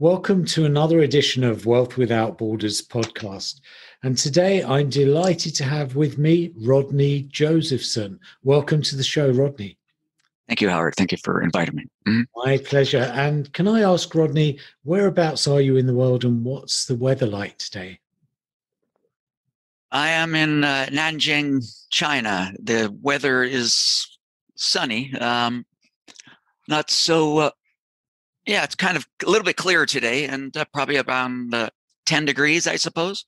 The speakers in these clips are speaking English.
Welcome to another edition of Wealth Without Borders podcast. And today I'm delighted to have with me Rodney Josephson. Welcome to the show, Rodney. Thank you, Howard. Thank you for inviting me. My pleasure. And can I ask, Rodney, whereabouts are you in the world and what's the weather like today? I am in Nanjing, China. The weather is sunny. Not so... Yeah, it's kind of a little bit clearer today and probably around 10 degrees, I suppose.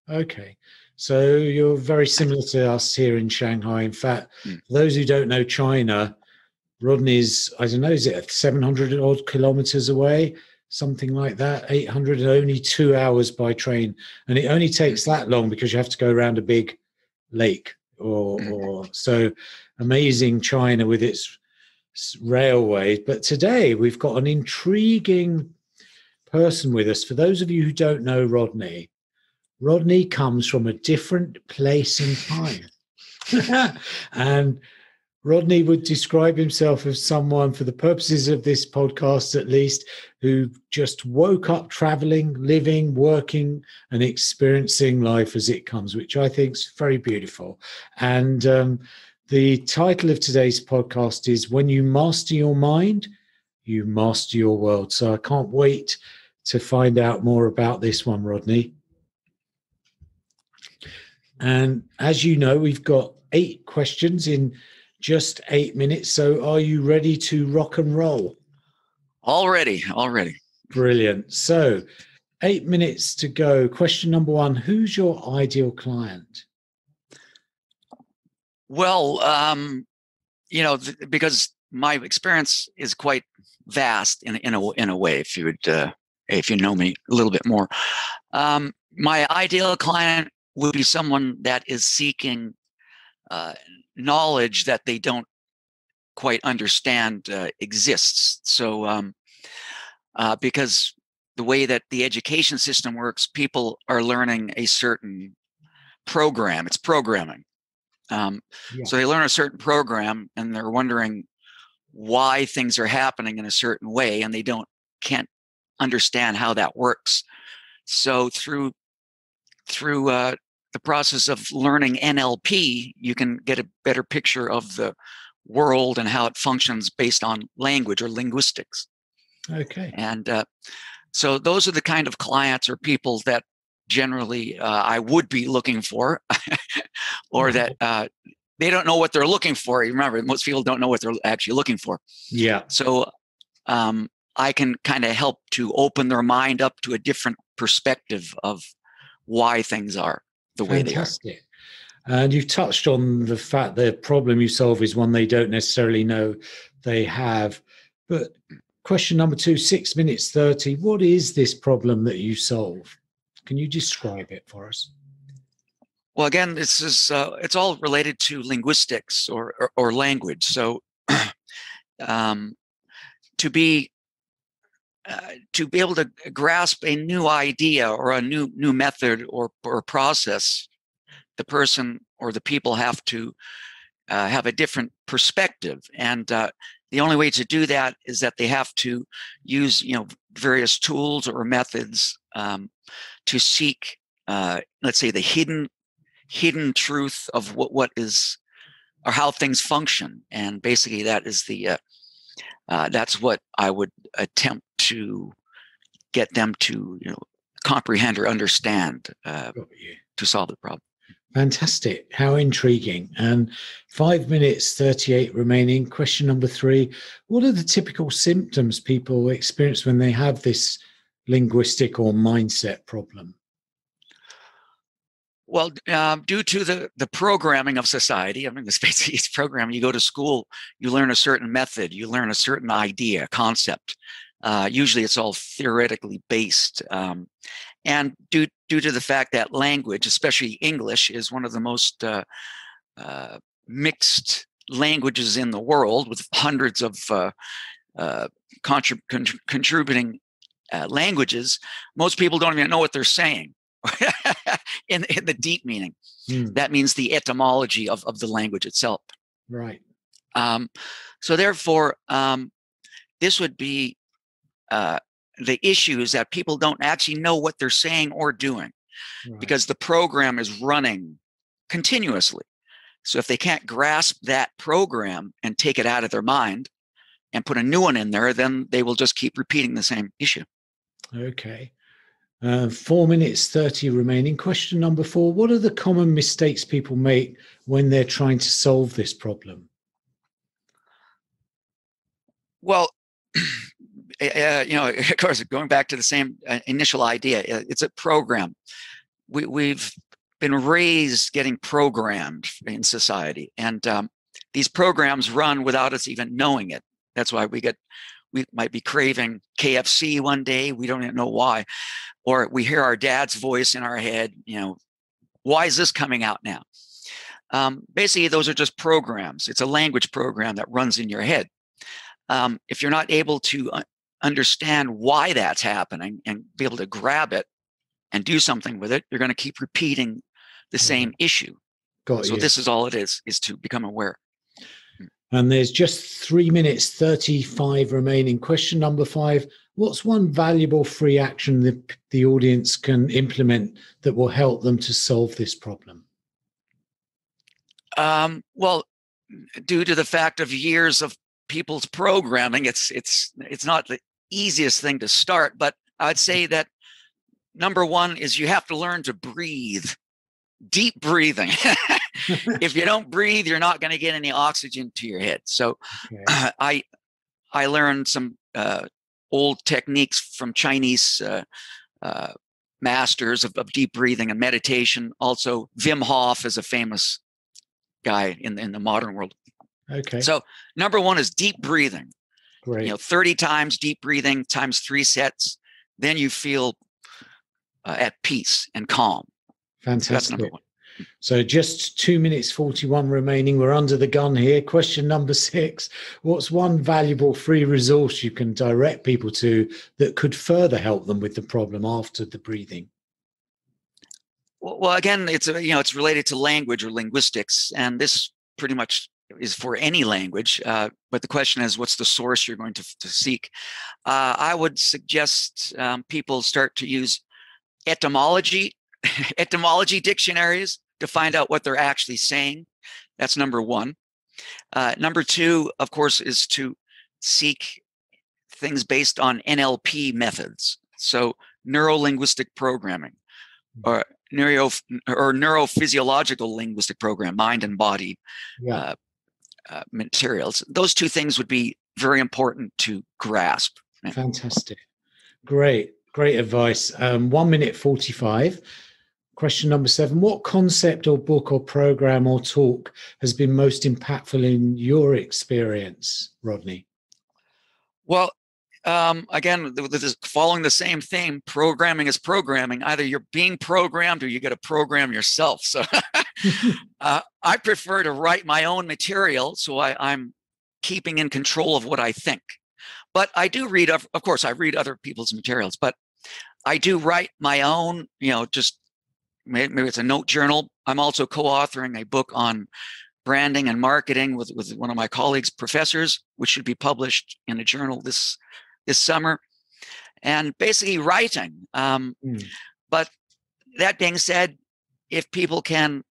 Okay. So you're very similar to us here in Shanghai. In fact, for those who don't know China, Rodney's, I don't know, is it 700 odd kilometers away? Something like that, 800, only 2 hours by train. And it only takes that long because you have to go around a big lake or so amazing China with its railway. But today we've got an intriguing person with us. For those of you who don't know Rodney comes from a different place and time. And Rodney would describe himself as someone, for the purposes of this podcast at least, who just woke up traveling, living, working, and experiencing life as it comes, which I think is very beautiful. And the title of today's podcast is When You Master Your Mind, You Master Your World. So I can't wait to find out more about this one, Rodney. And as you know, we've got 8 questions in just 8 minutes. So are you ready to rock and roll? Already. Brilliant. So 8 minutes to go. Question number 1, who's your ideal client? Well, because my experience is quite vast in a way, if you know me a little bit more. My ideal client would be someone that is seeking knowledge that they don't quite understand exists. So, because the way that the education system works, people are learning a certain program. It's programming. So they learn a certain program and they're wondering why things are happening in a certain way, and they can't understand how that works. So through the process of learning NLP, you can get a better picture of the world and how it functions based on language or linguistics. Okay. And so those are the kind of clients or people that generally I would be looking for, or that they don't know what they're looking for. Remember, most people don't know what they're actually looking for. Yeah. So I can kind of help to open their mind up to a different perspective of why things are the way they are. Fantastic. And you've touched on the fact the problem you solve is one they don't necessarily know they have. But question number 2, 6 minutes 30. What is this problem that you solve? Can you describe it for us? Well, again, this is it's all related to linguistics or language. So, to be able to grasp a new idea or a new method or process, the person or the people have to have a different perspective, and the only way to do that is that they have to use various tools or methods to seek, let's say, the hidden truth of what is or how things function, and basically that is that's what I would attempt to get them to comprehend or understand to solve the problem. Fantastic. How intriguing. And 5 minutes 38 remaining. Question number 3. What are the typical symptoms people experience when they have this linguistic or mindset problem? Well, due to the programming of society, I mean, basically it's programming. You go to school, you learn a certain method, you learn a certain idea, concept. Usually it's all theoretically based. And due to the fact that language, especially English, is one of the most mixed languages in the world, with hundreds of contributing languages, most people don't even know what they're saying. in the deep meaning. Mm. That means the etymology of the language itself. Right. So therefore, this would be the issues that people don't actually know what they're saying or doing, Right. because the program is running continuously. So if they can't grasp that program and take it out of their mind and put a new one in there, then they will just keep repeating the same issue. Okay. 4 minutes 30 remaining. Question number 4. What are the common mistakes people make when they're trying to solve this problem? Well, of course, going back to the same initial idea, it's a program. We've been raised getting programmed in society, and these programs run without us even knowing it. That's why we might be craving KFC one day. We don't even know why. Or we hear our dad's voice in our head, why is this coming out now? Basically, those are just programs. It's a language program that runs in your head. If you're not able to understand why that's happening and be able to grab it and do something with it, you're going to keep repeating the same issue. So this is all it is to become aware. And there's just 3 minutes 35 remaining. Question number 5. What's one valuable free action that the audience can implement that will help them to solve this problem? Well, due to the fact of years of people's programming, it's not the easiest thing to start, but I'd say that number 1 is you have to learn to breathe. Deep breathing. If you don't breathe, you're not going to get any oxygen to your head. So I learned some old techniques from Chinese masters of deep breathing and meditation. Also, Wim Hof is a famous guy in the modern world. Okay. So number 1 is deep breathing. Great. 30 times deep breathing times 3 sets. Then you feel at peace and calm. Fantastic. So that's number 1. So just 2 minutes 41 remaining. We're under the gun here. Question number 6. What's one valuable free resource you can direct people to that could further help them with the problem after the breathing? Well, again, it's related to language or linguistics, and this pretty much is for any language. But the question is, what's the source you're going to seek? I would suggest people start to use etymology dictionaries to find out what they're actually saying. That's number 1. Number 2, of course, is to seek things based on NLP methods. So neuro-linguistic programming or neurophysiological linguistic program, mind and body materials. Those 2 things would be very important to grasp. Fantastic. Great advice. 1 minute 45. Question number 7. What concept or book or program or talk has been most impactful in your experience, Rodney? Well, again, following the same theme, programming is programming. Either you're being programmed or you got to program yourself. So I prefer to write my own material, so I'm keeping in control of what I think. But I do read, of course, I read other people's materials, but I do write my own, just maybe it's a note journal. I'm also co-authoring a book on branding and marketing with one of my colleagues, professors, which should be published in a journal this summer. And basically writing. But that being said, if people can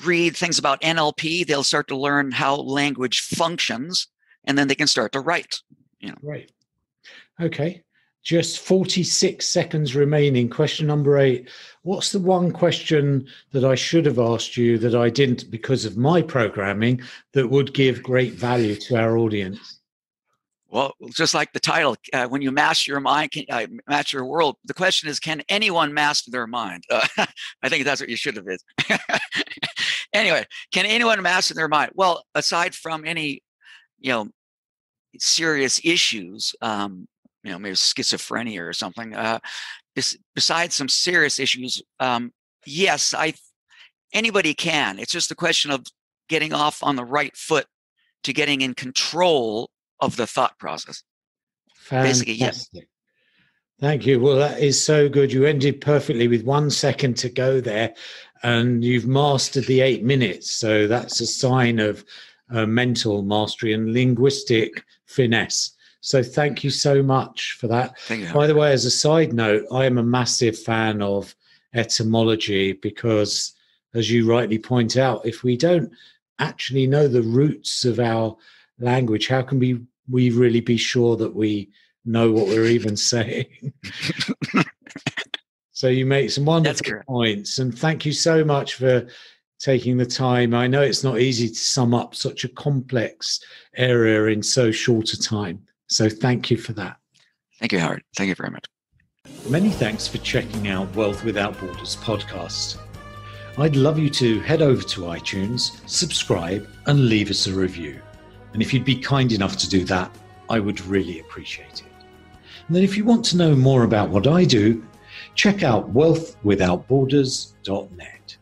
read things about NLP, they'll start to learn how language functions, and then they can start to write. Right. Okay. Just 46 seconds remaining. Question number 8. What's the one question that I should have asked you that I didn't because of my programming that would give great value to our audience? Well, just like the title, when you master your mind, master your world, the question is, can anyone master their mind? I think that's what you should have been. Anyway, can anyone master their mind? Well, aside from any, serious issues, maybe schizophrenia or something. Besides some serious issues, yes, anybody can. It's just a question of getting off on the right foot to getting in control of the thought process. Fantastic. Basically, yes. Thank you. Well, that is so good. You ended perfectly with 1 second to go there, and you've mastered the 8 minutes. So that's a sign of mental mastery and linguistic finesse. So thank you so much for that. Thank you. By the way, as a side note, I am a massive fan of etymology because, as you rightly point out, if we don't actually know the roots of our language, how can we really be sure that we know what we're even saying? So you make some wonderful points, and thank you so much for taking the time. I know it's not easy to sum up such a complex area in so short a time. So thank you for that. Thank you, Howard. Thank you very much. Many thanks for checking out Wealth Without Borders podcast. I'd love you to head over to iTunes, subscribe, and leave us a review. And if you'd be kind enough to do that, I would really appreciate it. And then if you want to know more about what I do, check out wealthwithoutborders.net.